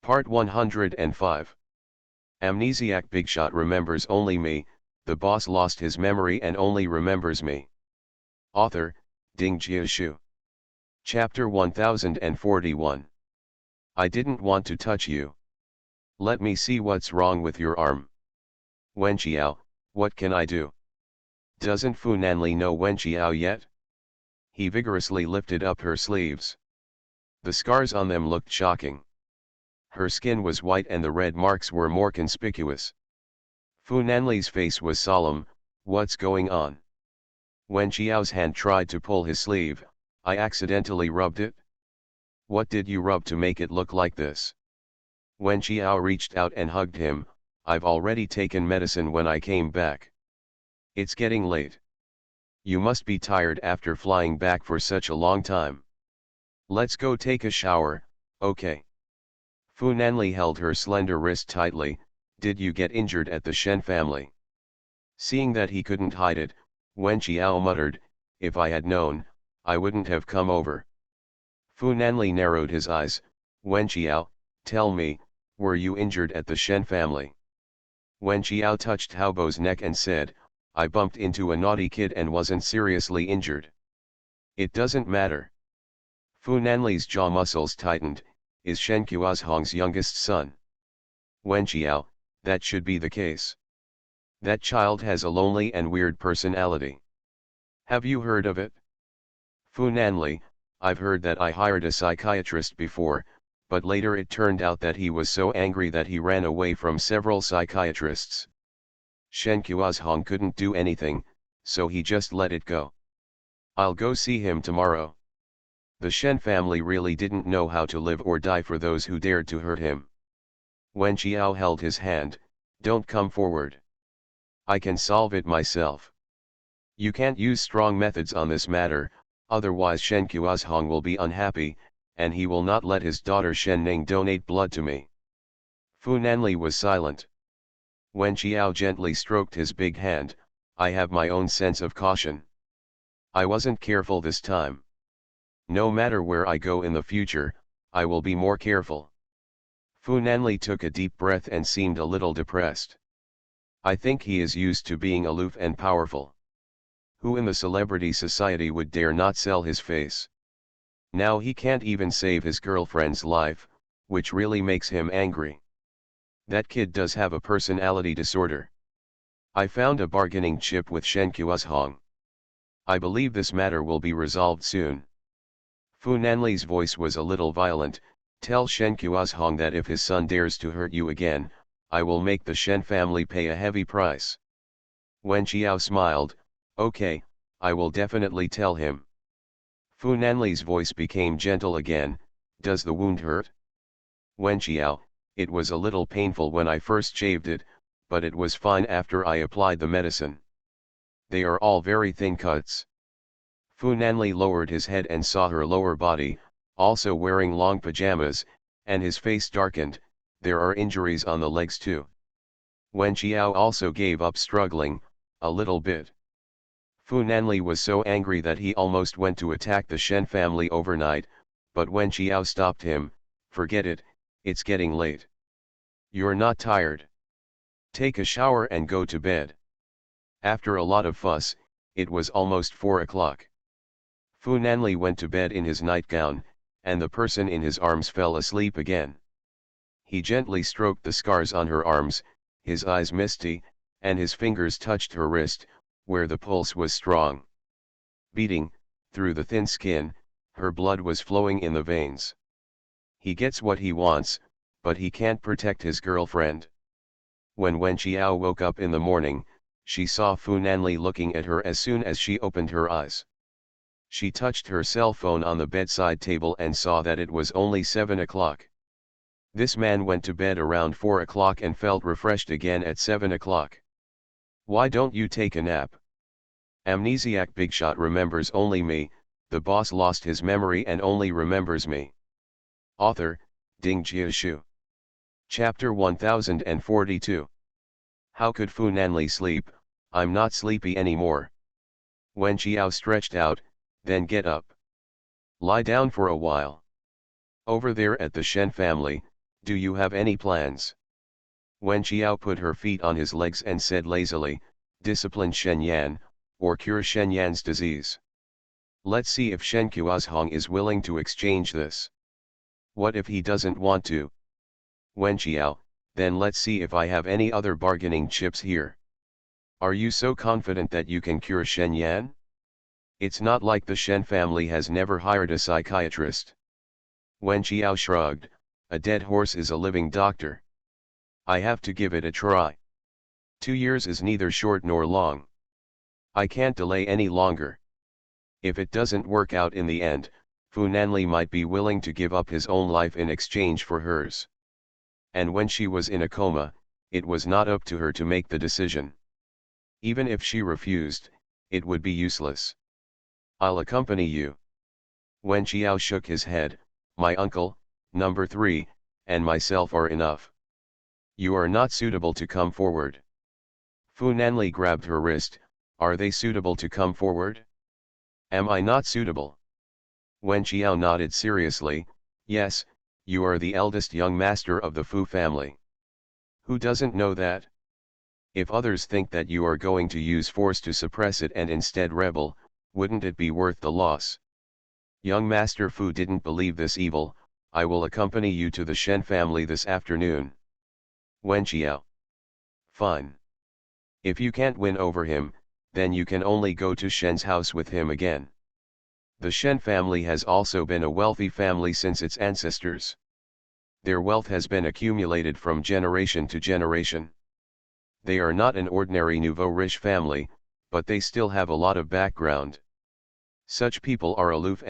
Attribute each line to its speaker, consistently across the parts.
Speaker 1: Part 105. Amnesiac Bigshot remembers only me, the boss lost his memory and only remembers me. Author, Ding Jiashu. Chapter 1041. I didn't want to touch you. Let me see what's wrong with your arm. Wenqiao, what can I do? Doesn't Fu Nanli know Wenqiao yet? He vigorously lifted up her sleeves. The scars on them looked shocking. Her skin was white and the red marks were more conspicuous. Fu Nanli's face was solemn. What's going on? Wenqiao's hand tried to pull his sleeve. I accidentally rubbed it. What did you rub to make it look like this? Wenqiao reached out and hugged him. I've already taken medicine when I came back. It's getting late. You must be tired after flying back for such a long time. Let's go take a shower, okay? Fu Nanli held her slender wrist tightly. Did you get injured at the Shen family? Seeing that he couldn't hide it, Wenqiao muttered, if I had known, I wouldn't have come over. Fu Nanli narrowed his eyes. Wenqiao, tell me, were you injured at the Shen family? Wenqiao touched Haobo's neck and said, I bumped into a naughty kid and wasn't seriously injured. It doesn't matter. Fu Nanli's jaw muscles tightened. Is Shen Qiuzhong's youngest son? Wenqiao, that should be the case. That child has a lonely and weird personality. Have you heard of it? Fu Nanli, I've heard that I hired a psychiatrist before, but later it turned out that he was so angry that he ran away from several psychiatrists. Shen Qiuzhong couldn't do anything, so he just let it go. I'll go see him tomorrow. The Shen family really didn't know how to live or die for those who dared to hurt him. Wenqiao held his hand. Don't come forward. I can solve it myself. You can't use strong methods on this matter, otherwise Shen Qiuzhong will be unhappy, and he will not let his daughter Shen Ning donate blood to me. Fu Nanli was silent. Wenqiao gently stroked his big hand. I have my own sense of caution. I wasn't careful this time. No matter where I go in the future, I will be more careful. Fu Nanli took a deep breath and seemed a little depressed. I think he is used to being aloof and powerful. Who in the celebrity society would dare not sell his face? Now he can't even save his girlfriend's life, which really makes him angry. That kid does have a personality disorder. I found a bargaining chip with Shen Qiuzhong. I believe this matter will be resolved soon. Fu Nanli's voice was a little violent. Tell Shen Qiuzhong that if his son dares to hurt you again, I will make the Shen family pay a heavy price. Wenqiao smiled. Okay, I will definitely tell him. Fu Nanli's voice became gentle again. Does the wound hurt? Wenqiao, it was a little painful when I first shaved it, but it was fine after I applied the medicine. They are all very thin cuts. Fu Nanli lowered his head and saw her lower body, also wearing long pajamas, and his face darkened. There are injuries on the legs too. Wenqiao also gave up struggling, a little bit. Fu Nanli was so angry that he almost went to attack the Shen family overnight, but Wenqiao stopped him. Forget it, it's getting late. You're not tired. Take a shower and go to bed. After a lot of fuss, it was almost 4 o'clock. Fu Nanli went to bed in his nightgown, and the person in his arms fell asleep again. He gently stroked the scars on her arms, his eyes misty, and his fingers touched her wrist, where the pulse was strong. Beating, through the thin skin, her blood was flowing in the veins. He gets what he wants, but he can't protect his girlfriend. When Wenqiao woke up in the morning, she saw Fu Nanli looking at her as soon as she opened her eyes. She touched her cell phone on the bedside table and saw that it was only 7 o'clock. This man went to bed around 4 o'clock and felt refreshed again at 7 o'clock. Why don't you take a nap? Amnesiac Bigshot remembers only me, the boss lost his memory and only remembers me. Author, Ding Jiashu. Chapter 1042. How could Fu Nanli sleep? I'm not sleepy anymore. Wenqiao stretched out. Then get up. Lie down for a while. Over there at the Shen family, Do you have any plans? Wen Qiao put her feet on his legs and said lazily, discipline Shen Yan, or cure Shen Yan's disease. Let's see if Shen Kuozhong is willing to exchange this. What if he doesn't want to? Wen Qiao, then let's see if I have any other bargaining chips here. Are you so confident that you can cure Shen Yan? It's not like the Shen family has never hired a psychiatrist. Wen Qiao shrugged, a dead horse is a living doctor. I have to give it a try. 2 years is neither short nor long. I can't delay any longer. If it doesn't work out in the end, Fu Nanli might be willing to give up his own life in exchange for hers. And when she was in a coma, it was not up to her to make the decision. Even if she refused, it would be useless. I'll accompany you. Wen Qiao shook his head, my uncle, number 3, and myself are enough. You are not suitable to come forward. Fu Nanli grabbed her wrist, are they suitable to come forward? Am I not suitable? Wen Qiao nodded seriously, yes, you are the eldest young master of the Fu family. Who doesn't know that? If others think that you are going to use force to suppress it and instead rebel, wouldn't it be worth the loss? Young Master Fu didn't believe this evil, I will accompany you to the Shen family this afternoon. Wen Qiao. Fine. If you can't win over him, then you can only go to Shen's house with him again. The Shen family has also been a wealthy family since its ancestors. Their wealth has been accumulated from generation to generation. They are not an ordinary nouveau riche family, but they still have a lot of background. Such people are aloof,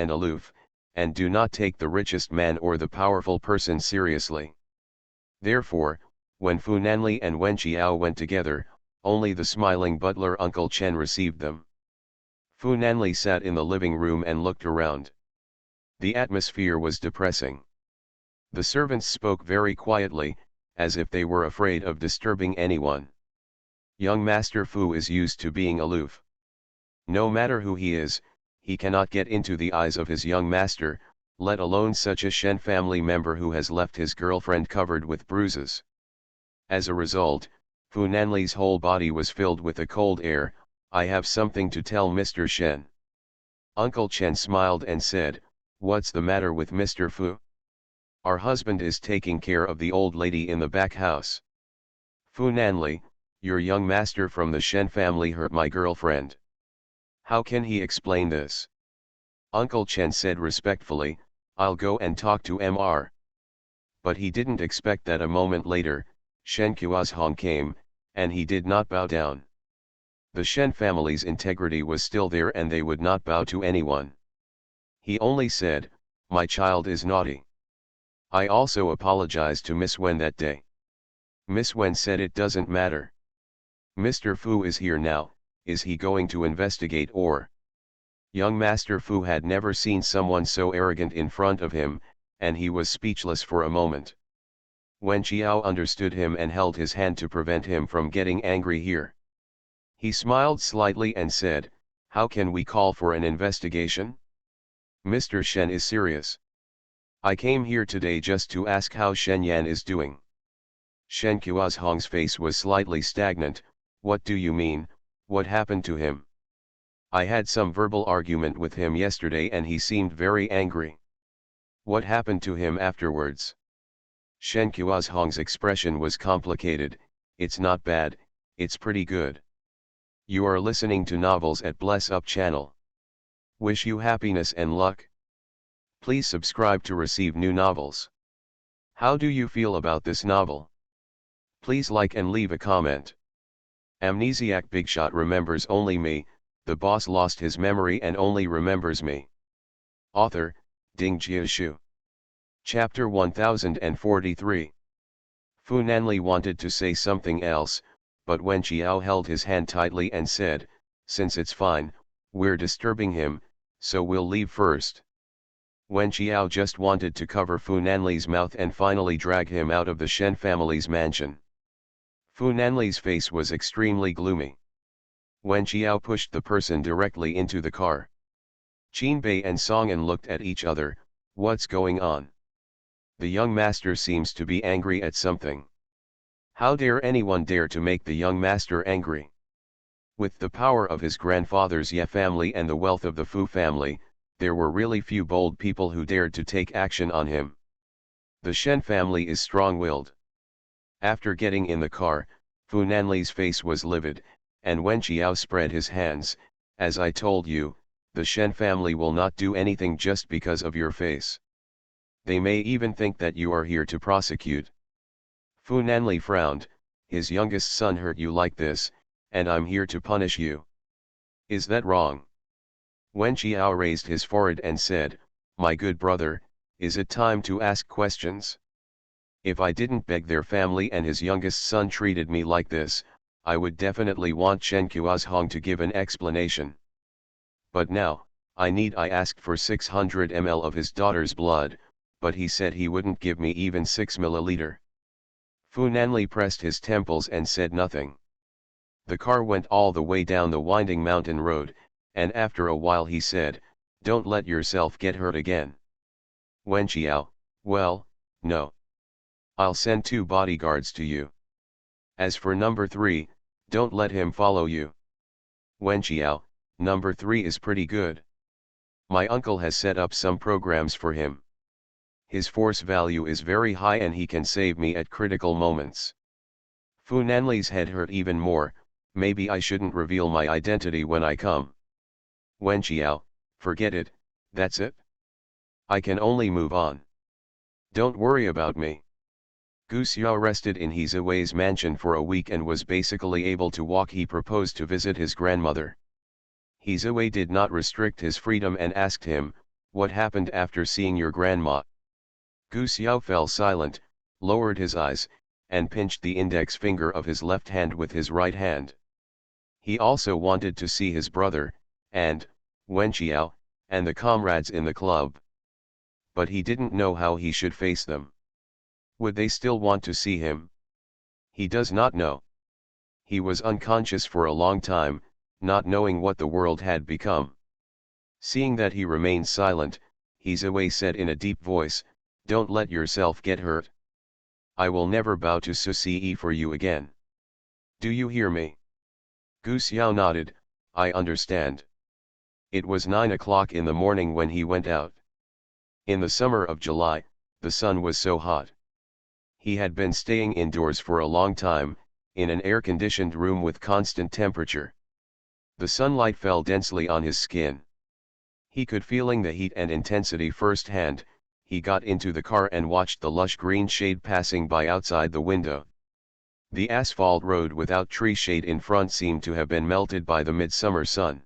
Speaker 1: and do not take the richest man or the powerful person seriously. Therefore, when Fu Nanli and Wen Qiao went together, only the smiling butler Uncle Chen received them. Fu Nanli sat in the living room and looked around. The atmosphere was depressing. The servants spoke very quietly, as if they were afraid of disturbing anyone. Young Master Fu is used to being aloof. No matter who he is, he cannot get into the eyes of his young master, let alone such a Shen family member who has left his girlfriend covered with bruises. As a result, Fu Nanli's whole body was filled with a cold air. I have something to tell Mr. Shen. Uncle Chen smiled and said, what's the matter with Mr. Fu? Our husband is taking care of the old lady in the back house. Fu Nanli, your young master from the Shen family hurt my girlfriend. How can he explain this? Uncle Chen said respectfully, I'll go and talk to Mr. But he didn't expect that a moment later, Shen Kuozhong came, and he did not bow down. The Shen family's integrity was still there and they would not bow to anyone. He only said, my child is naughty. I also apologized to Miss Wen that day. Miss Wen said it doesn't matter. Mr. Fu is here now, is he going to investigate or? Young Master Fu had never seen someone so arrogant in front of him, and he was speechless for a moment. Wen Qiao understood him and held his hand to prevent him from getting angry here. He smiled slightly and said, how can we call for an investigation? Mr. Shen is serious. I came here today just to ask how Shen Yan is doing. Shen Kuozhong's face was slightly stagnant. What do you mean, what happened to him? I had some verbal argument with him yesterday and he seemed very angry. What happened to him afterwards? Shen Kuozhong's expression was complicated, it's not bad, it's pretty good. You are listening to novels at Bless Up channel. Wish you happiness and luck. Please subscribe to receive new novels. How do you feel about this novel? Please like and leave a comment. Amnesiac Bigshot remembers only me, the boss lost his memory and only remembers me. Author, Ding Jiashu. Chapter 1043. Fu Nanli wanted to say something else, but Wen Qiao held his hand tightly and said, since it's fine, we're disturbing him, so we'll leave first. Wen Qiao just wanted to cover Fu Nanli's mouth and finally drag him out of the Shen family's mansion. Fu Nanli's face was extremely gloomy. Wen Qiao pushed the person directly into the car. Qin Bei and Song An looked at each other, what's going on? The young master seems to be angry at something. How dare anyone dare to make the young master angry? With the power of his grandfather's Ye family and the wealth of the Fu family, there were really few bold people who dared to take action on him. The Shen family is strong-willed. After getting in the car, Fu Nanli's face was livid, and Wen Qiao spread his hands. As I told you, the Shen family will not do anything just because of your face. They may even think that you are here to prosecute. Fu Nanli frowned. His youngest son hurt you like this, and I'm here to punish you. Is that wrong? Wen Qiao raised his forehead and said, my good brother, is it time to ask questions? If I didn't beg their family and his youngest son treated me like this, I would definitely want Chen Kuozhong to give an explanation. But now, I asked for 600 ml of his daughter's blood, but he said he wouldn't give me even 6 milliliter. Fu Nanli pressed his temples and said nothing. The car went all the way down the winding mountain road, and after a while he said, don't let yourself get hurt again. Wen Qiao, well, no. I'll send 2 bodyguards to you. As for number 3, don't let him follow you. Wen Qiao, number 3 is pretty good. My uncle has set up some programs for him. His force value is very high and he can save me at critical moments. Fu Nanli's head hurt even more. Maybe I shouldn't reveal my identity when I come. Wen Qiao, forget it, that's it. I can only move on. Don't worry about me. Gu Xiao rested in He Ziwei's mansion for a week and was basically able to walk. He proposed to visit his grandmother. He Ziwei did not restrict his freedom and asked him, what happened after seeing your grandma? Gu Xiao fell silent, lowered his eyes, and pinched the index finger of his left hand with his right hand. He also wanted to see his brother, and Wen Qiao, and the comrades in the club. But he didn't know how he should face them. Would they still want to see him? He does not know. He was unconscious for a long time, not knowing what the world had become. Seeing that he remained silent, He Ziwei said in a deep voice, don't let yourself get hurt. I will never bow to Suci for you again. Do you hear me? Gu Xiao nodded, I understand. It was 9 o'clock in the morning when he went out. In the summer of July, the sun was so hot. He had been staying indoors for a long time, in an air-conditioned room with constant temperature. The sunlight fell densely on his skin. He could feeling the heat and intensity firsthand. He got into the car and watched the lush green shade passing by outside the window. The asphalt road without tree shade in front seemed to have been melted by the midsummer sun.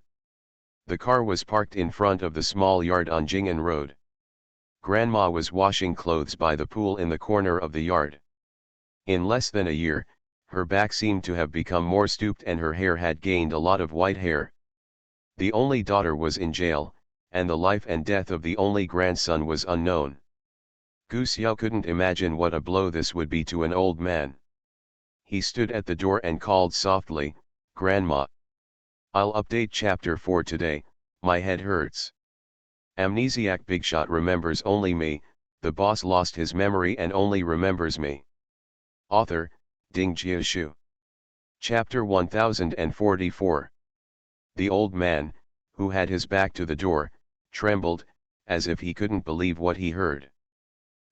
Speaker 1: The car was parked in front of the small yard on Jing'an Road. Grandma was washing clothes by the pool in the corner of the yard. In less than a year, her back seemed to have become more stooped and her hair had gained a lot of white hair. The only daughter was in jail, and the life and death of the only grandson was unknown. Gu Xiao couldn't imagine what a blow this would be to an old man. He stood at the door and called softly, Grandma. I'll update chapter 4 today, my head hurts. Amnesiac Bigshot remembers only me, the boss lost his memory and only remembers me. Author, Ding Jiashu. Chapter 1044. The old man, who had his back to the door, trembled, as if he couldn't believe what he heard.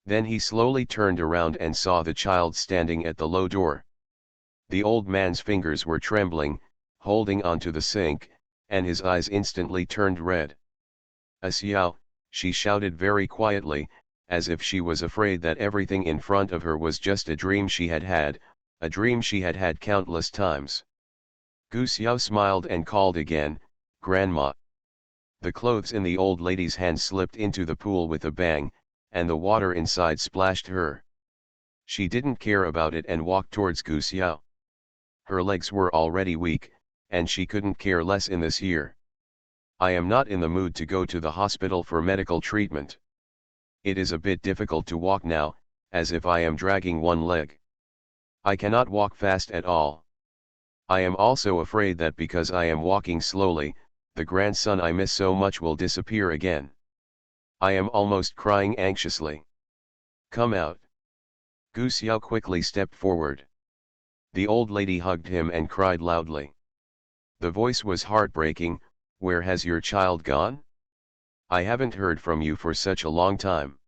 Speaker 1: Then he slowly turned around and saw the child standing at the low door. The old man's fingers were trembling, holding onto the sink, and his eyes instantly turned red. Xiao, she shouted very quietly, as if she was afraid that everything in front of her was just a dream she had had, a dream she had had countless times. Gu Xiao smiled and called again, Grandma. The clothes in the old lady's hand slipped into the pool with a bang, and the water inside splashed her. She didn't care about it and walked towards Gu Xiao. Her legs were already weak, and she couldn't care less in this year. I am not in the mood to go to the hospital for medical treatment. It is a bit difficult to walk now, as if I am dragging one leg. I cannot walk fast at all. I am also afraid that because I am walking slowly, the grandson I miss so much will disappear again. I am almost crying anxiously. Come out. Gu Xiao quickly stepped forward. The old lady hugged him and cried loudly. The voice was heartbreaking. Where has your child gone? I haven't heard from you for such a long time.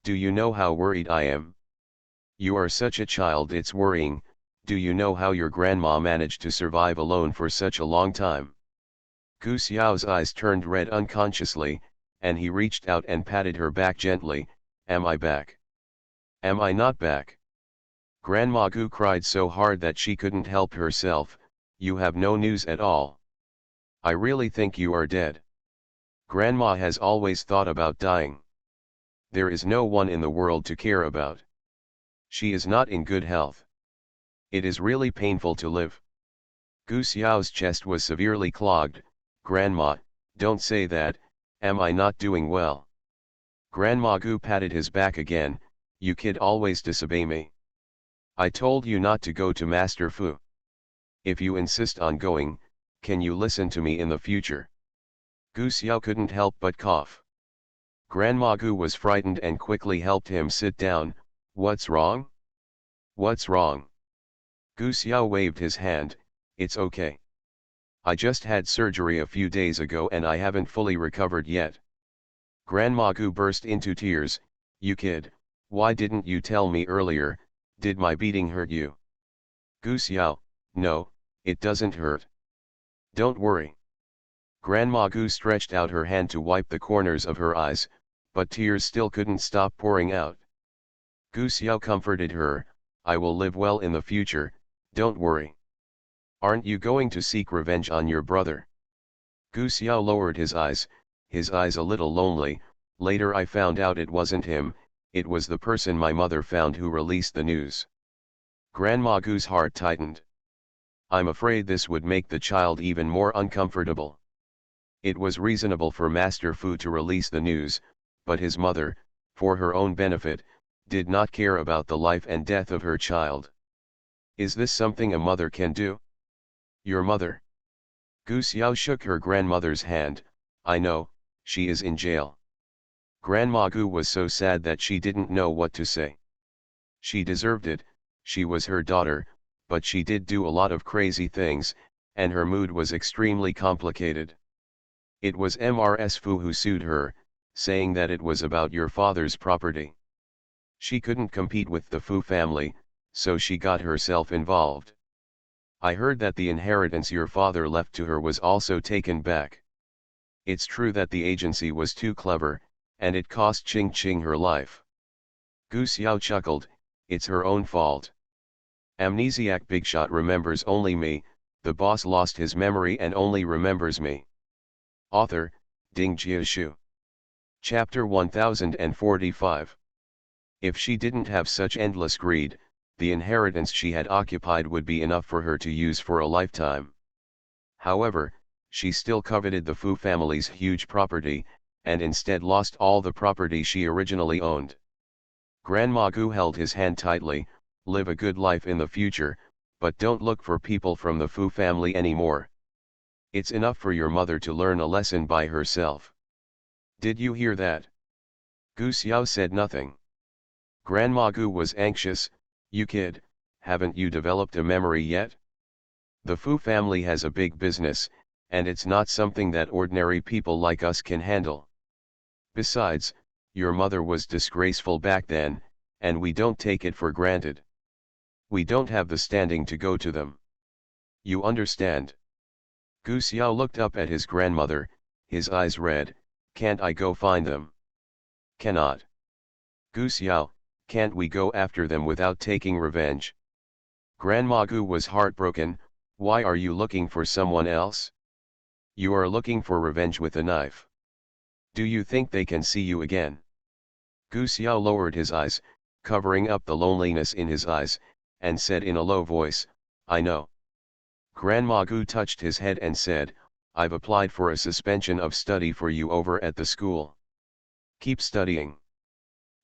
Speaker 1: Do you know how worried I am? You are such a child, it's worrying. Do you know how your grandma managed to survive alone for such a long time? Gu Xiao's eyes turned red unconsciously, and he reached out and patted her back gently. Am I back? Am I not back? Grandma Gu cried so hard that she couldn't help herself. You have no news at all. I really think you are dead. Grandma has always thought about dying. There is no one in the world to care about. She is not in good health. It is really painful to live. Gu Xiao's chest was severely clogged. Grandma, don't say that. Am I not doing well? Grandma Gu patted his back again. You kid always disobey me. I told you not to go to Master Fu. If you insist on going, can you listen to me in the future? Gu Xiao couldn't help but cough. Grandma Gu was frightened and quickly helped him sit down. What's wrong? What's wrong? Gu Xiao waved his hand. It's okay. I just had surgery a few days ago and I haven't fully recovered yet. Grandma Gu burst into tears. You kid, why didn't you tell me earlier? Did my beating hurt you? Gu Xiao, no, it doesn't hurt. Don't worry. Grandma Gu stretched out her hand to wipe the corners of her eyes, but tears still couldn't stop pouring out. Gu Xiao comforted her. I will live well in the future, don't worry. Aren't you going to seek revenge on your brother? Gu Xiao lowered his eyes a little lonely. Later I found out it wasn't him, it was the person my mother found who released the news. Grandma Gu's heart tightened. I'm afraid this would make the child even more uncomfortable. It was reasonable for Master Fu to release the news, but his mother, for her own benefit, did not care about the life and death of her child. Is this something a mother can do? Your mother? Gu Xiao shook her grandmother's hand. I know, she is in jail. Grandma Gu was so sad that she didn't know what to say. She deserved it, she was her daughter, but she did do a lot of crazy things, and her mood was extremely complicated. It was Mrs. Fu who sued her, saying that it was about your father's property. She couldn't compete with the Fu family, so she got herself involved. I heard that the inheritance your father left to her was also taken back. It's true that the agency was too clever, and it cost Ching Ching her life. Gu Xiao chuckled, it's her own fault. Amnesiac Bigshot remembers only me, the boss lost his memory and only remembers me. Author, Ding Jiashu. Chapter 1045. If she didn't have such endless greed, the inheritance she had occupied would be enough for her to use for a lifetime. However, she still coveted the Fu family's huge property, and instead lost all the property she originally owned. Grandma Gu held his hand tightly. Live a good life in the future, but don't look for people from the Fu family anymore. It's enough for your mother to learn a lesson by herself. Did you hear that? Gu Xiao said nothing. Grandma Gu was anxious. You kid, haven't you developed a memory yet? The Fu family has a big business, and it's not something that ordinary people like us can handle. Besides, your mother was disgraceful back then, and we don't take it for granted. We don't have the standing to go to them. You understand? Gu Xiao looked up at his grandmother, his eyes red. Can't I go find them? Cannot. Gu Xiao, can't we go after them without taking revenge? Grandma Gu was heartbroken. Why are you looking for someone else? You are looking for revenge with a knife. Do you think they can see you again? Gu Xiao lowered his eyes, covering up the loneliness in his eyes, and said in a low voice, I know. Grandma Gu touched his head and said, I've applied for a suspension of study for you over at the school. Keep studying.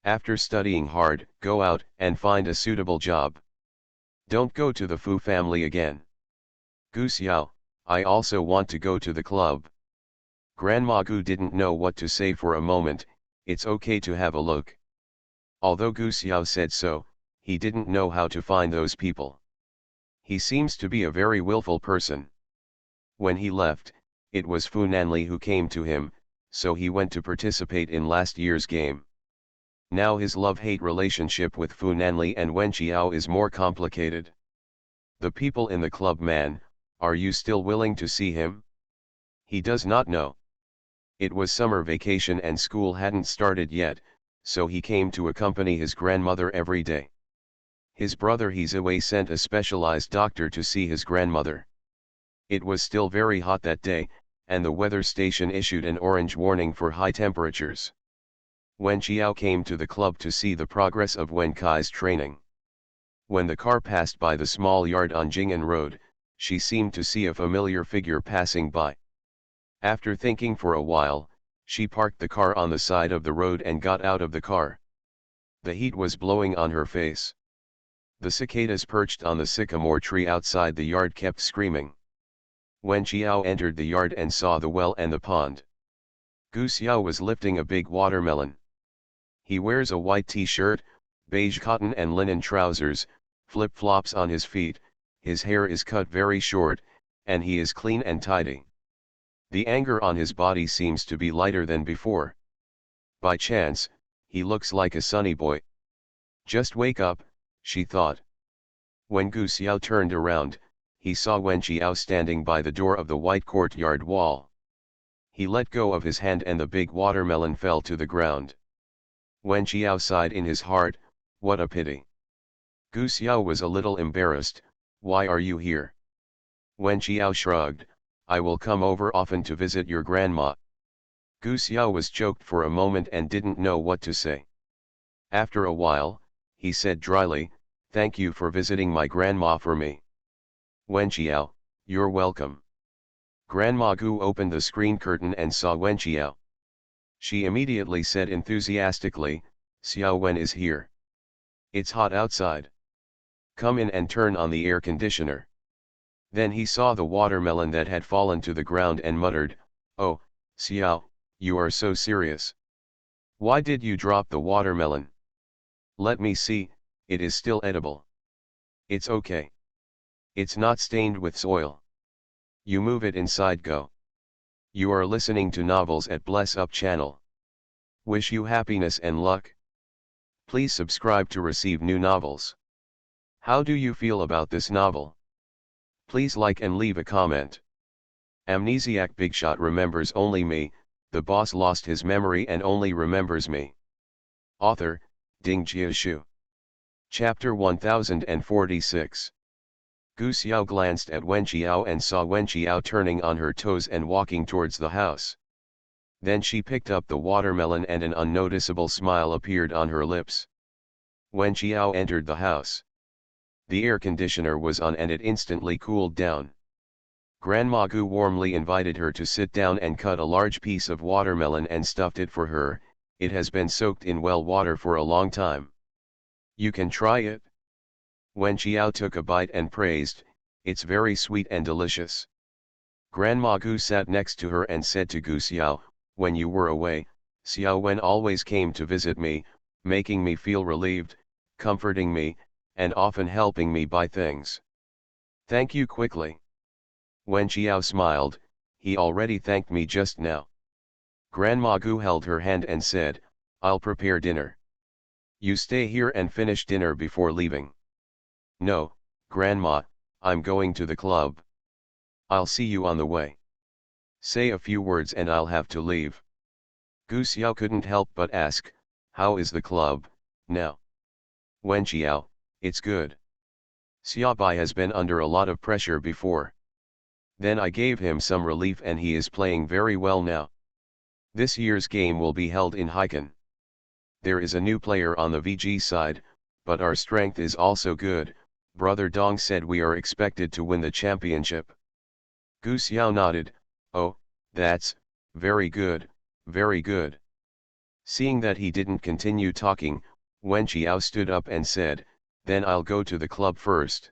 Speaker 1: After studying hard, go out and find a suitable job. Don't go to the Fu family again. Gu Xiao, I also want to go to the club. Grandma Gu didn't know what to say for a moment. It's okay to have a look. Although Gu Xiao said so, he didn't know how to find those people. He seems to be a very willful person. When he left, it was Fu Nanli who came to him, so he went to participate in last year's game. Now his love-hate relationship with Fu Nanli and Wen Qiao is more complicated. The people in the club, man, are you still willing to see him? He does not know. It was summer vacation and school hadn't started yet, so he came to accompany his grandmother every day. His brother Hizawei sent a specialized doctor to see his grandmother. It was still very hot that day, and the weather station issued an orange warning for high temperatures. Wen Qiao came to the club to see the progress of Wen Kai's training. When the car passed by the small yard on Jing'an Road, she seemed to see a familiar figure passing by. After thinking for a while, she parked the car on the side of the road and got out of the car. The heat was blowing on her face. The cicadas perched on the sycamore tree outside the yard kept screaming. Wen Qiao entered the yard and saw the well and the pond. Gu Xiao was lifting a big watermelon. He wears a white t-shirt, beige cotton and linen trousers, flip-flops on his feet, his hair is cut very short, and he is clean and tidy. The anger on his body seems to be lighter than before. By chance, he looks like a sunny boy. Just wake up, she thought. When Gu Xiao turned around, he saw Wen Qiao standing by the door of the white courtyard wall. He let go of his hand and the big watermelon fell to the ground. Wen Qiao sighed in his heart, what a pity. Gu Xiao was a little embarrassed, why are you here? Wen Qiao shrugged, I will come over often to visit your grandma. Gu Xiao was choked for a moment and didn't know what to say. After a while, he said dryly, thank you for visiting my grandma for me. Wen Qiao, you're welcome. Grandma Gu opened the screen curtain and saw Wen Qiao. She immediately said enthusiastically, Xiao Wen is here. It's hot outside. Come in and turn on the air conditioner. Then he saw the watermelon that had fallen to the ground and muttered, oh, Xiao, you are so serious. Why did you drop the watermelon? Let me see, it is still edible. It's okay. It's not stained with soil. You move it inside, go. You are listening to novels at Bless Up channel. Wish you happiness and luck. Please subscribe to receive new novels. How do you feel about this novel? Please like and leave a comment. Amnesiac Bigshot remembers only me, the boss lost his memory and only remembers me. Author, Ding Jiashu. Chapter 1046. Gu Xiao glanced at Wen Qiao and saw Wen Qiao turning on her toes and walking towards the house. Then she picked up the watermelon and an unnoticeable smile appeared on her lips. Wen Qiao entered the house. The air conditioner was on and it instantly cooled down. Grandma Gu warmly invited her to sit down and cut a large piece of watermelon and stuffed it for her. It has been soaked in well water for a long time. You can try it. Wen Qiao took a bite and praised, it's very sweet and delicious. Grandma Gu sat next to her and said to Gu Xiao, when you were away, Xiao Wen always came to visit me, making me feel relieved, comforting me, and often helping me buy things. Thank you quickly. Wen Qiao smiled, he already thanked me just now. Grandma Gu held her hand and said, I'll prepare dinner. You stay here and finish dinner before leaving. No, Grandma, I'm going to the club. I'll see you on the way. Say a few words and I'll have to leave. Gu Xiao couldn't help but ask, how is the club, now? Wen Qiao, it's good. Xiaobai has been under a lot of pressure before. Then I gave him some relief and he is playing very well now. This year's game will be held in Haikan. There is a new player on the VG side, but our strength is also good. Brother Dong said we are expected to win the championship. Gu Xiao nodded, oh, that's very good, very good. Seeing that he didn't continue talking, Wen Qiao stood up and said, then I'll go to the club first.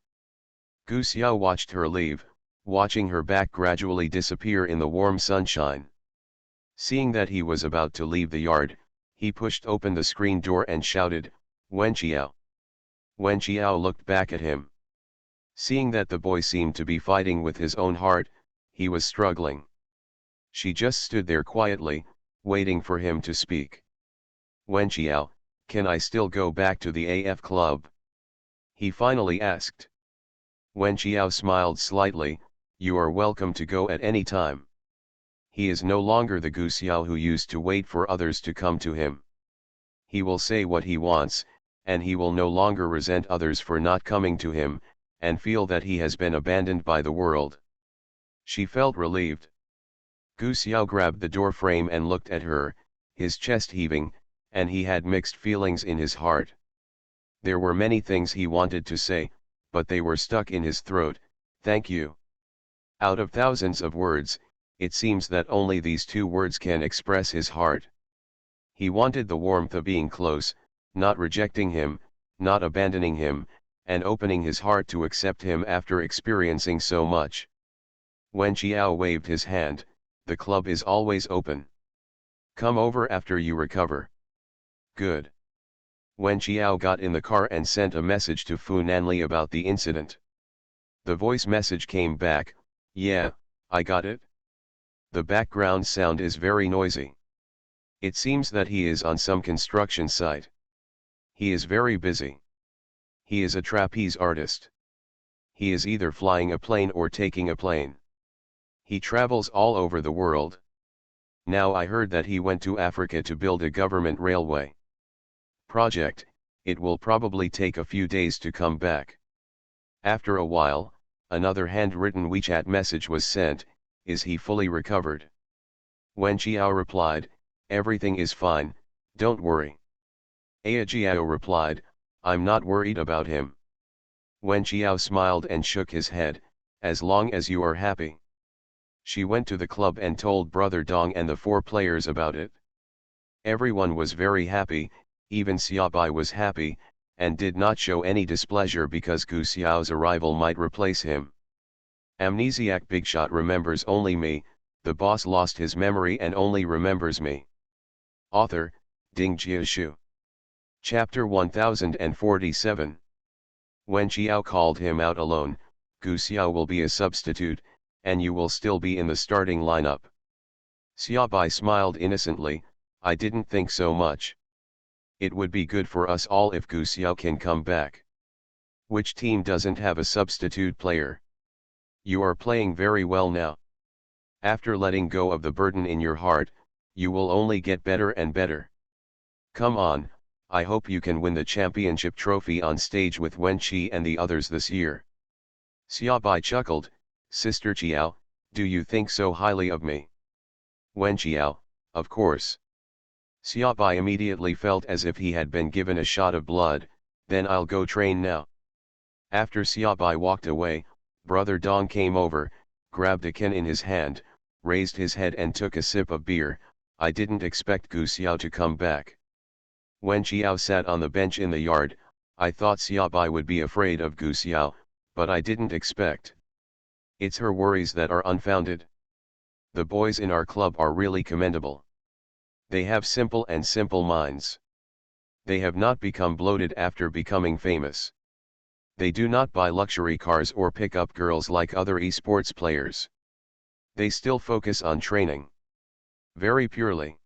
Speaker 1: Gu Xiao watched her leave, watching her back gradually disappear in the warm sunshine. Seeing that he was about to leave the yard, he pushed open the screen door and shouted, Wen Xiao. Wen Xiao looked back at him. Seeing that the boy seemed to be fighting with his own heart, he was struggling. She just stood there quietly, waiting for him to speak. Wen Xiao, can I still go back to the AF club? He finally asked. Wen Xiao smiled slightly, you are welcome to go at any time. He is no longer the Gu Xiao who used to wait for others to come to him. He will say what he wants, and he will no longer resent others for not coming to him, and feel that he has been abandoned by the world. She felt relieved. Gu Xiao grabbed the door frame and looked at her, his chest heaving, and he had mixed feelings in his heart. There were many things he wanted to say, but they were stuck in his throat. Thank you. Out of thousands of words, it seems that only these two words can express his heart. He wanted the warmth of being close, not rejecting him, not abandoning him, and opening his heart to accept him after experiencing so much. Wen Xiao waved his hand, the club is always open. Come over after you recover. Good. Wen Xiao got in the car and sent a message to Fu Nanli about the incident. The voice message came back, yeah, I got it. The background sound is very noisy. It seems that he is on some construction site. He is very busy. He is a trapeze artist. He is either flying a plane or taking a plane. He travels all over the world. Now I heard that he went to Africa to build a government railway project. It will probably take a few days to come back. After a while, another handwritten WeChat message was sent, is he fully recovered? Wen Xiao replied, everything is fine, don't worry. Aya Jiao replied, I'm not worried about him. Wen Xiao smiled and shook his head, as long as you are happy. She went to the club and told Brother Dong and the 4 players about it. Everyone was very happy, even Xiaobai was happy, and did not show any displeasure because Gu Xiao's arrival might replace him. Amnesiac Bigshot remembers only me, the boss lost his memory and only remembers me. Author, Ding Jiashu. Chapter 1047. When Xiao called him out alone, Gu Xiao will be a substitute, and you will still be in the starting lineup. Xiaobai smiled innocently, I didn't think so much. It would be good for us all if Gu Xiao can come back. Which team doesn't have a substitute player? You are playing very well now. After letting go of the burden in your heart, you will only get better and better. Come on, I hope you can win the championship trophy on stage with Wen Qi and the others this year. Xiaobai chuckled, Sister Qiao, do you think so highly of me? Wen Qiao, of course. Xiaobai immediately felt as if he had been given a shot of blood, then I'll go train now. After Xiaobai walked away, Brother Dong came over, grabbed a can in his hand, raised his head and took a sip of beer. I didn't expect Gu Xiao to come back. When Xiao sat on the bench in the yard, I thought Xiaobai would be afraid of Gu Xiao, but I didn't expect. It's her worries that are unfounded. The boys in our club are really commendable. They have simple minds. They have not become bloated after becoming famous. They do not buy luxury cars or pick up girls like other esports players. They still focus on training. Very purely.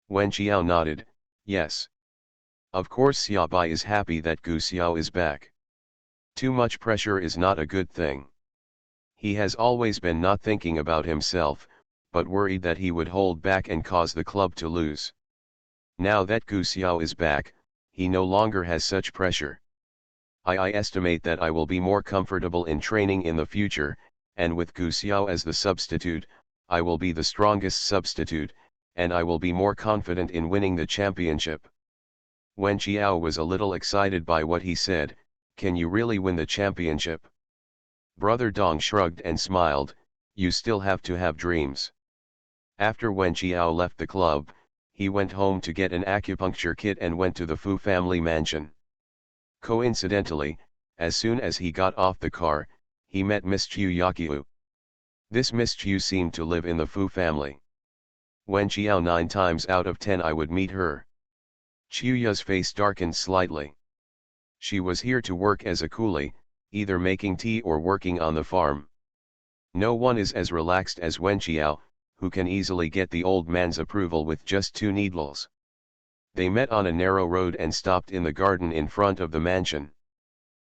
Speaker 1: Wen Xiao nodded, yes. Of course Xiaobai is happy that Gu Xiao is back. Too much pressure is not a good thing. He has always been not thinking about himself, but worried that he would hold back and cause the club to lose. Now that Gu Xiao is back, he no longer has such pressure. I estimate that I will be more comfortable in training in the future, and with Gu Xiao as the substitute, I will be the strongest substitute, and I will be more confident in winning the championship. Wen Xiao was a little excited by what he said, can you really win the championship? Brother Dong shrugged and smiled, you still have to have dreams. After Wen Xiao left the club, he went home to get an acupuncture kit and went to the Fu family mansion. Coincidentally, as soon as he got off the car, he met Miss Chiu Yaqiu. This Miss Chiu seemed to live in the Fu family. Wen Xiao 9 times out of 10 I would meet her. Chuya's face darkened slightly. She was here to work as a coolie, either making tea or working on the farm. No one is as relaxed as Wen Qiao, who can easily get the old man's approval with just 2 needles. They met on a narrow road and stopped in the garden in front of the mansion.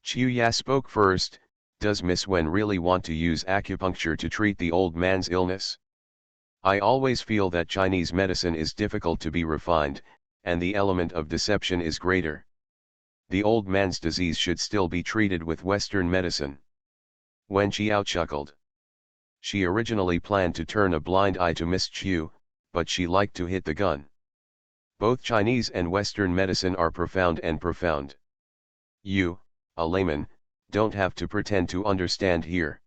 Speaker 1: Chuya spoke first. Does Miss Wen really want to use acupuncture to treat the old man's illness? I always feel that Chinese medicine is difficult to be refined, and the element of deception is greater. The old man's disease should still be treated with Western medicine. Wen Qiao chuckled. She originally planned to turn a blind eye to Miss Chu, but she liked to hit the gun. Both Chinese and Western medicine are profound and profound. You, a layman, don't have to pretend to understand here.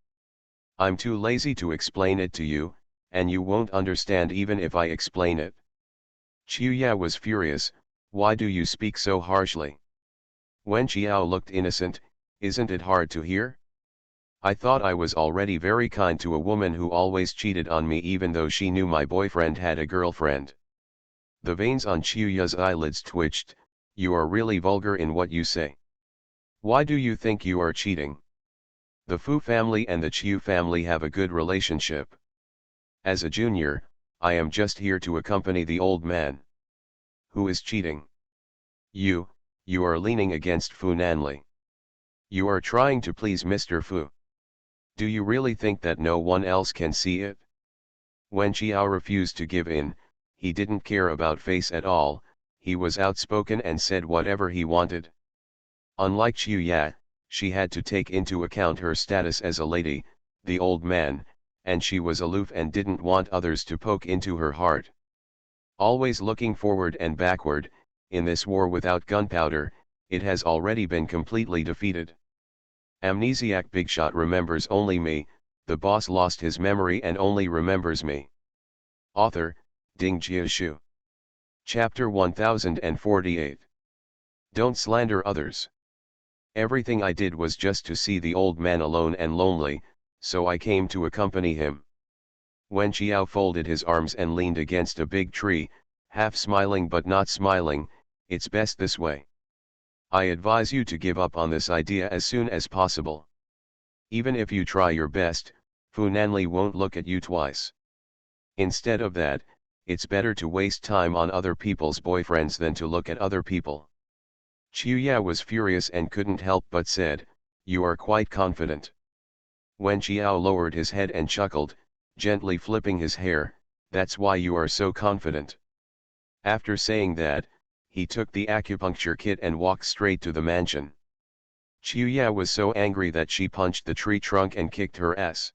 Speaker 1: I'm too lazy to explain it to you, and you won't understand even if I explain it. Chuya was furious. Why do you speak so harshly? Wen Qiao looked innocent. Isn't it hard to hear? I thought I was already very kind to a woman who always cheated on me even though she knew my boyfriend had a girlfriend. The veins on Chuya's eyelids twitched. You are really vulgar in what you say. Why do you think you are cheating? The Fu family and the Chu family have a good relationship. As a junior, I am just here to accompany the old man. Who is cheating? You are leaning against Fu Nanli. You are trying to please Mr. Fu. Do you really think that no one else can see it? Wen Qiao refused to give in. He didn't care about face at all. He was outspoken and said whatever he wanted. Unlike Chuya, she had to take into account her status as a lady, the old man, and she was aloof and didn't want others to poke into her heart. Always looking forward and backward, in this war without gunpowder, it has already been completely defeated. Amnesiac Bigshot remembers only me. The boss lost his memory and only remembers me. Author, Ding Jiashu. Chapter 1048. Don't slander others. Everything I did was just to see the old man alone and lonely, so I came to accompany him. Wen Qiao folded his arms and leaned against a big tree, half smiling but not smiling. It's best this way. I advise you to give up on this idea as soon as possible. Even if you try your best, Fu Nanli won't look at you twice. Instead of that, it's better to waste time on other people's boyfriends than to look at other people. Chuya was furious and couldn't help but said, You are quite confident. Wen Qiao lowered his head and chuckled, gently flipping his hair. That's why you are so confident. After saying that, he took the acupuncture kit and walked straight to the mansion. Chuya was so angry that she punched the tree trunk and kicked her ass.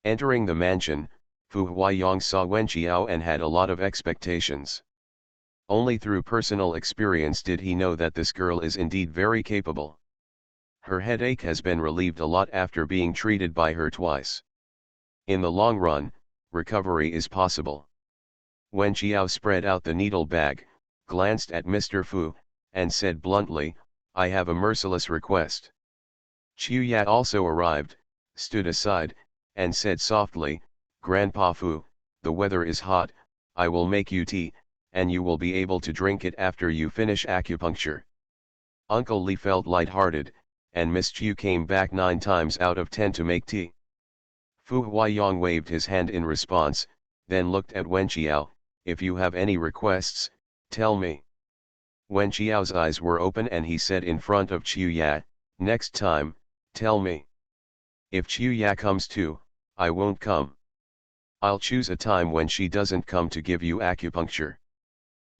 Speaker 1: Entering the mansion, Fu Huayong saw Wen Qiao and had a lot of expectations. Only through personal experience did he know that this girl is indeed very capable. Her headache has been relieved a lot after being treated by her twice. In the long run, recovery is possible. Wen Qiao spread out the needle bag, glanced at Mr. Fu, and said bluntly, I have a merciless request. Chuya also arrived, stood aside, and said softly, Grandpa Fu, the weather is hot, I will make you tea, and you will be able to drink it after you finish acupuncture. Uncle Li felt light-hearted, and Miss Chu came back 9 times out of 10 to make tea. Fu Huayong waved his hand in response, then looked at Wen Qiao, if you have any requests, tell me. Wen Qiao's eyes were open and he said in front of Chuya, next time, tell me. If Chuya comes too, I won't come. I'll choose a time when she doesn't come to give you acupuncture.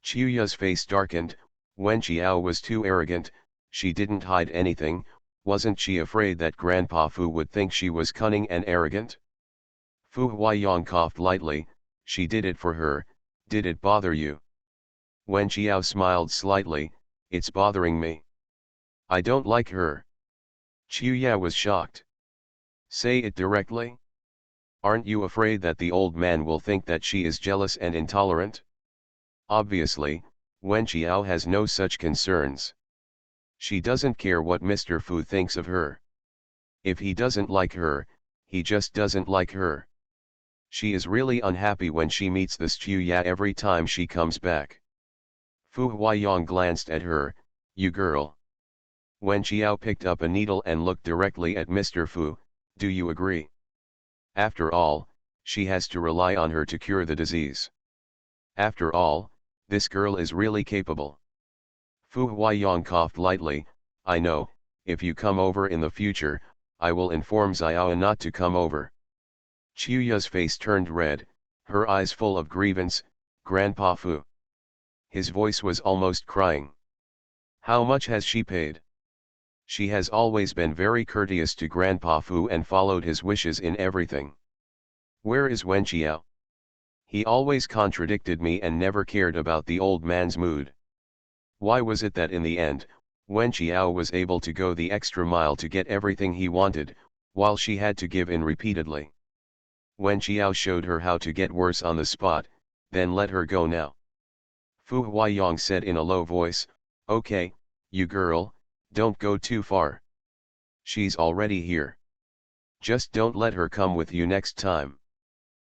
Speaker 1: Chuya's face darkened. Wen Qiao was too arrogant. She didn't hide anything. Wasn't she afraid that Grandpa Fu would think she was cunning and arrogant? Fu Huayong coughed lightly. She did it for her. Did it bother you? Wen Qiao smiled slightly. It's bothering me. I don't like her. Chuya was shocked. Say it directly. Aren't you afraid that the old man will think that she is jealous and intolerant? Obviously, Wen Qiao has no such concerns. She doesn't care what Mr. Fu thinks of her. If he doesn't like her, he just doesn't like her. She is really unhappy when she meets this Chuya every time she comes back. Fu Huayong glanced at her. You girl. Wen Qiao picked up a needle and looked directly at Mr. Fu. Do you agree? After all, she has to rely on her to cure the disease. After all, this girl is really capable. Fu Huayong coughed lightly. I know, if you come over in the future, I will inform Xiao not to come over. Chuya's face turned red, her eyes full of grievance. Grandpa Fu. His voice was almost crying. How much has she paid? She has always been very courteous to Grandpa Fu and followed his wishes in everything. Where is Wen Qiao? He always contradicted me and never cared about the old man's mood. Why was it that in the end, Wen Qiao was able to go the extra mile to get everything he wanted, while she had to give in repeatedly? Wen Qiao showed her how to get worse on the spot, then let her go now. Fu Huayong said in a low voice, okay, you girl, don't go too far. She's already here. Just don't let her come with you next time.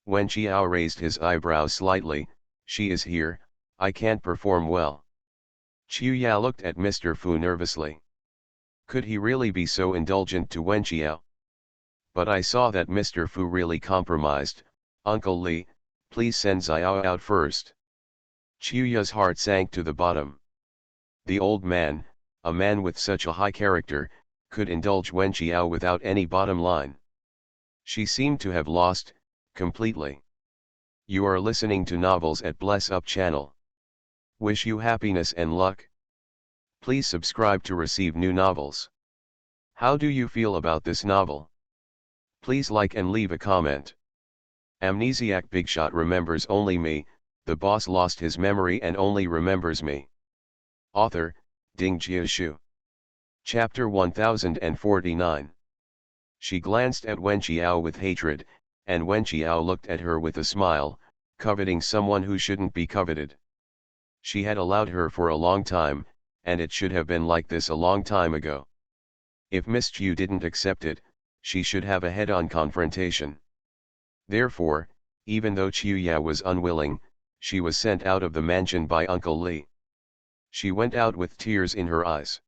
Speaker 1: Wen Qiao raised his eyebrows slightly. She is here, I can't perform well. Chuya looked at Mr. Fu nervously. Could he really be so indulgent to Wen Qiao? But I saw that Mr. Fu really compromised. Uncle Li, please send Xiao out first. Chuya's heart sank to the bottom. The old man, a man with such a high character, could indulge Wen Qiao without any bottom line. She seemed to have lost, completely. You are listening to novels at Bless Up channel. Wish you happiness and luck. Please subscribe to receive new novels. How do you feel about this novel? Please like and leave a comment. Amnesiac Bigshot remembers only me, the boss lost his memory and only remembers me. Author, Ding Jiashu. Chapter 1049. She glanced at Wen Qiao with hatred, and Wen Qiao looked at her with a smile, coveting someone who shouldn't be coveted. She had allowed her for a long time, and it should have been like this a long time ago. If Miss Chu didn't accept it, she should have a head-on confrontation. Therefore, even though Chuya was unwilling, she was sent out of the mansion by Uncle Li. She went out with tears in her eyes.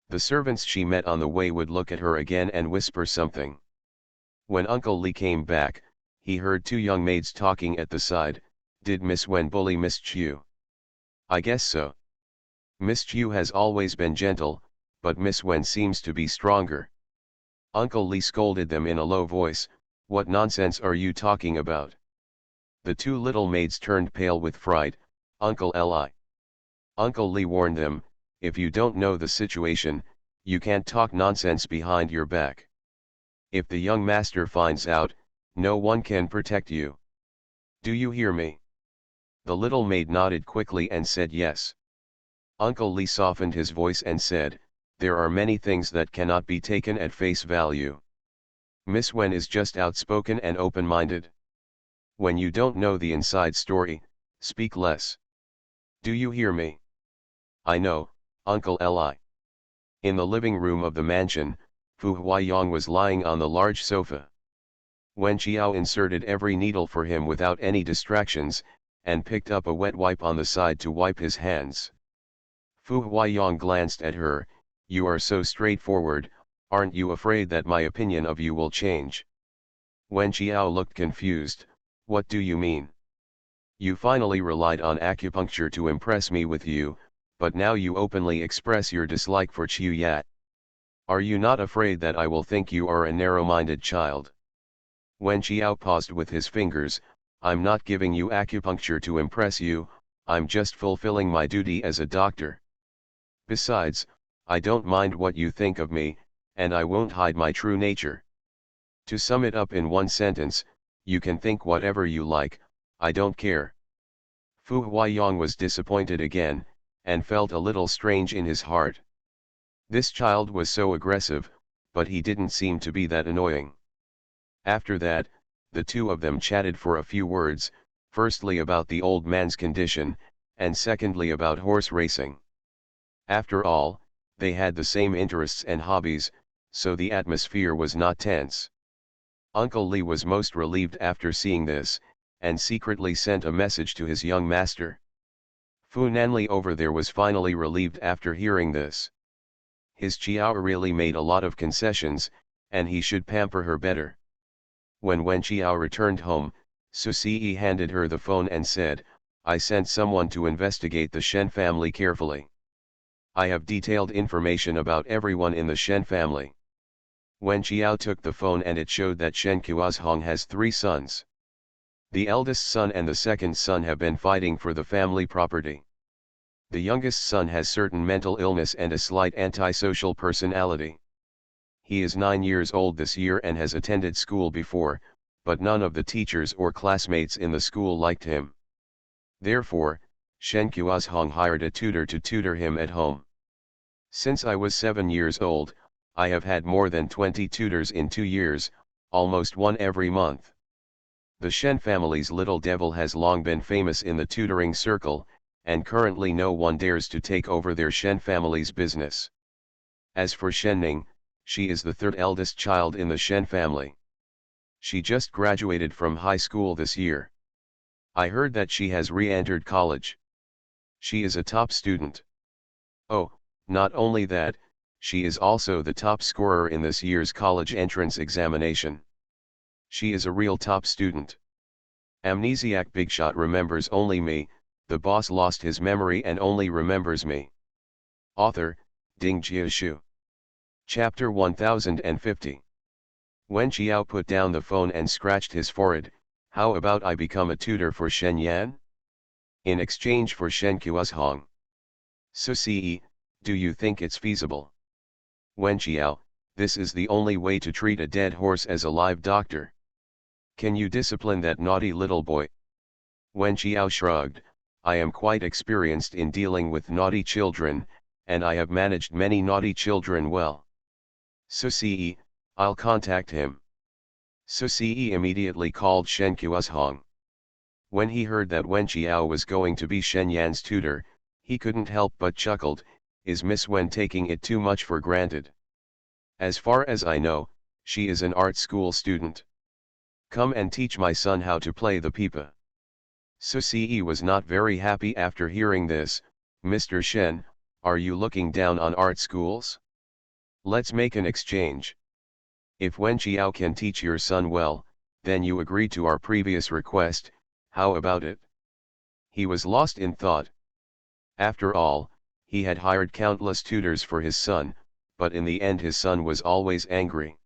Speaker 1: The servants she met on the way would look at her again and whisper something. When Uncle Li came back, he heard two young maids talking at the side. Did Miss Wen bully Miss Chu? I guess so. Miss Chu has always been gentle, but Miss Wen seems to be stronger. Uncle Li scolded them in a low voice. What nonsense are you talking about? The two little maids turned pale with fright. Uncle Li. Uncle Li warned them, if you don't know the situation, you can't talk nonsense behind your back. If the young master finds out, no one can protect you. Do you hear me? The little maid nodded quickly and said yes. Uncle Li softened his voice and said, there are many things that cannot be taken at face value. Miss Wen is just outspoken and open-minded. When you don't know the inside story, speak less. Do you hear me? I know, Uncle Li. In the living room of the mansion, Fu Huayong was lying on the large sofa. Wen Qiao inserted every needle for him without any distractions, and picked up a wet wipe on the side to wipe his hands. Fu Huayong glanced at her. You are so straightforward, aren't you afraid that my opinion of you will change? Wen Qiao looked confused. What do you mean? You finally relied on acupuncture to impress me with you, but now you openly express your dislike for Chu Yat. Are you not afraid that I will think you are a narrow-minded child? Wen Qiao paused with his fingers. I'm not giving you acupuncture to impress you, I'm just fulfilling my duty as a doctor. Besides, I don't mind what you think of me, and I won't hide my true nature. To sum it up in one sentence, you can think whatever you like, I don't care. Fu Huayong was disappointed again, and felt a little strange in his heart. This child was so aggressive, but he didn't seem to be that annoying. After that, the two of them chatted for a few words, firstly about the old man's condition, and secondly about horse racing. After all, they had the same interests and hobbies, so the atmosphere was not tense. Uncle Li was most relieved after seeing this, and secretly sent a message to his young master. Fu Nanli over there was finally relieved after hearing this. His Chiao really made a lot of concessions, and he should pamper her better. When Wen Chiao returned home, Su Si handed her the phone and said, "I sent someone to investigate the Shen family carefully. I have detailed information about everyone in the Shen family." Wen Chiao took the phone and it showed that Shen Kuozhong has 3 sons. The eldest son and the second son have been fighting for the family property. The youngest son has certain mental illness and a slight antisocial personality. He is 9 years old this year and has attended school before, but none of the teachers or classmates in the school liked him. Therefore, Shen Kuozhong hired a tutor to tutor him at home. Since I was 7 years old, I have had more than 20 tutors in 2 years, almost one every month. The Shen family's little devil has long been famous in the tutoring circle, and currently no one dares to take over their Shen family's business. As for Shen Ning, she is the 3rd eldest child in the Shen family. She just graduated from high school this year. I heard that she has re-entered college. She is a top student. Oh, not only that, she is also the top scorer in this year's college entrance examination. She is a real top student. Amnesiac Bigshot remembers only me, the boss lost his memory and only remembers me. Author, Ding Jiashu. Chapter 1050. Wen Qiao put down the phone and scratched his forehead. How about I become a tutor for Shen Yan? In exchange for Shen Kuozhong. Su Si, do you think it's feasible? Wen Qiao, this is the only way to treat a dead horse as a live doctor. Can you discipline that naughty little boy? Wen Qiao shrugged. I am quite experienced in dealing with naughty children, and I have managed many naughty children well. Su Si, I'll contact him. Su Si immediately called Shen Kuozhong. When he heard that Wen Qiao was going to be Shen Yan's tutor, he couldn't help but chuckled. Is Miss Wen taking it too much for granted? As far as I know, she is an art school student. Come and teach my son how to play the pipa. Su Si was not very happy after hearing this. Mr. Shen, are you looking down on art schools? Let's make an exchange. If Wen Qiao can teach your son well, then you agree to our previous request. How about it? He was lost in thought. After all, he had hired countless tutors for his son, but in the end his son was always angry.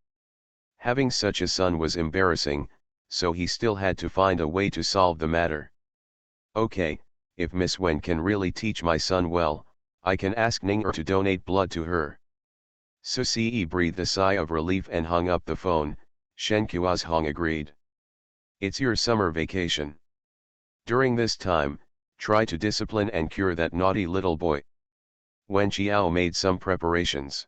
Speaker 1: Having such a son was embarrassing, so he still had to find a way to solve the matter. Okay, if Miss Wen can really teach my son well, I can ask Ning to donate blood to her. Su Si breathed a sigh of relief and hung up the phone. Shen Kuozhong agreed. It's your summer vacation. During this time, try to discipline and cure that naughty little boy. Wen Qiao made some preparations.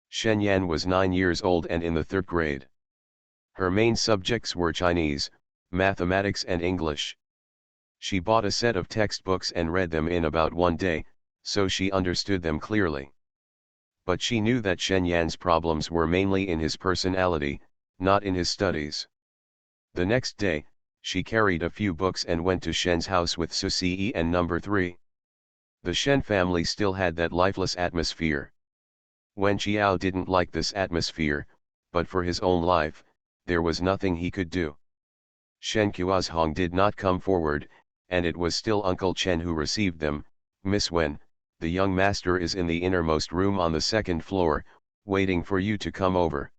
Speaker 1: Shen Yan was 9 years old and in the 3rd grade. Her main subjects were Chinese, mathematics and English. She bought a set of textbooks and read them in about one day, so she understood them clearly. But she knew that Shen Yan's problems were mainly in his personality, not in his studies. The next day, she carried a few books and went to Shen's house with Su Si and number 3. The Shen family still had that lifeless atmosphere. Wen Qiao didn't like this atmosphere, but for his own life, there was nothing he could do. Shen Kuozhong did not come forward, and it was still Uncle Chen who received them. Miss Wen, the young master is in the innermost room on the 2nd floor, waiting for you to come over.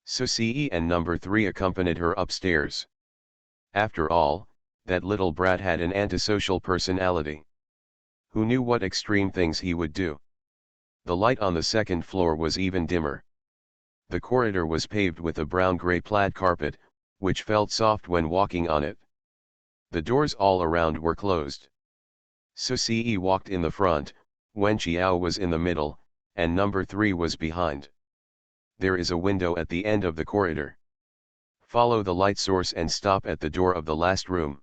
Speaker 1: Su Si and number 3 accompanied her upstairs. After all, that little brat had an antisocial personality. Who knew what extreme things he would do? The light on the 2nd floor was even dimmer. The corridor was paved with a brown-gray plaid carpet, which felt soft when walking on it. The doors all around were closed. Su Si walked in the front, Wen Qiao was in the middle, and number 3 was behind. There is a window at the end of the corridor. Follow the light source and stop at the door of the last room.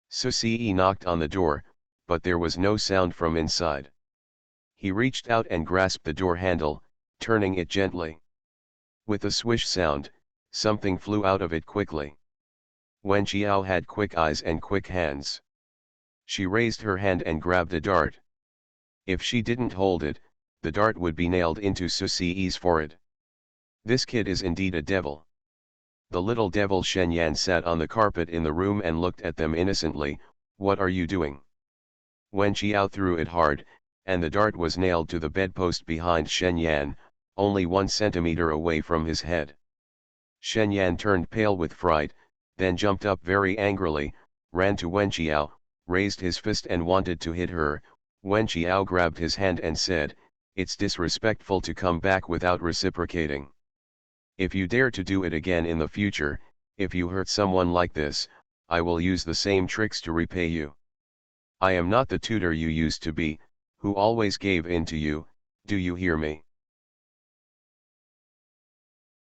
Speaker 1: Su Si knocked on the door, but there was no sound from inside. He reached out and grasped the door handle, turning it gently. With a swish sound, something flew out of it quickly. Wen Qiao had quick eyes and quick hands. She raised her hand and grabbed a dart. If she didn't hold it, the dart would be nailed into Susie's forehead. This kid is indeed a devil. The little devil Shen Yan sat on the carpet in the room and looked at them innocently. What are you doing? Wen Qiao threw it hard, and the dart was nailed to the bedpost behind Shen Yan, only 1 centimeter away from his head. Shen Yan turned pale with fright, then jumped up very angrily, ran to Wen Qiao, raised his fist and wanted to hit her. Wen Qiao grabbed his hand and said, "It's disrespectful to come back without reciprocating. If you dare to do it again in the future, if you hurt someone like this, I will use the same tricks to repay you. I am not the tutor you used to be, who always gave in to you, do you hear me?"